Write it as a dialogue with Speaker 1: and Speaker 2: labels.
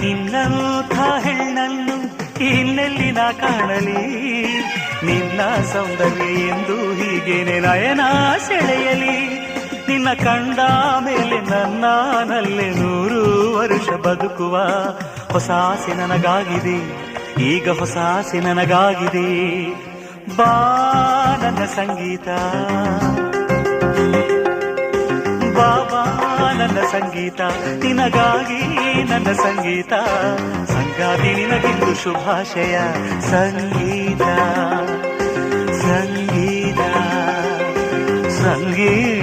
Speaker 1: ನಿನ್ನಂಥ ಹೆಣ್ಣನ್ನು ಇನ್ನೆಲ್ಲಿ ನಾ ಕಾಣಲಿ, ನಿನ್ನ ಸೌಂದರ್ಯ ಎಂದು ಹೀಗೇನೆ ನಯನ ಸೆಳೆಯಲಿ. ನಿನ್ನ ಕಂಡ ಮೇಲೆ ನನ್ನಲ್ಲೇ 100 ವರ್ಷ ಬದುಕುವ ಹೊಸ ಆಸೆ ನನಗಾಗಿದೆ, ಈಗ ಹೊಸ ಆಸೆ ನನಗಾಗಿದೆ. ಬಾ ನನ್ನ ಸಂಗೀತ, ಬಾಬಾ ನನ್ನ ಸಂಗೀತ, ನಿನಗಾಗಿ ನನ್ನ ಸಂಗೀತ. ಸಂಗಾತಿ ನಿನಗಿಂದು ಶುಭಾಶಯ. ಸಂಗೀತ ಸಂಗೀತ ಸಂಗೀತ.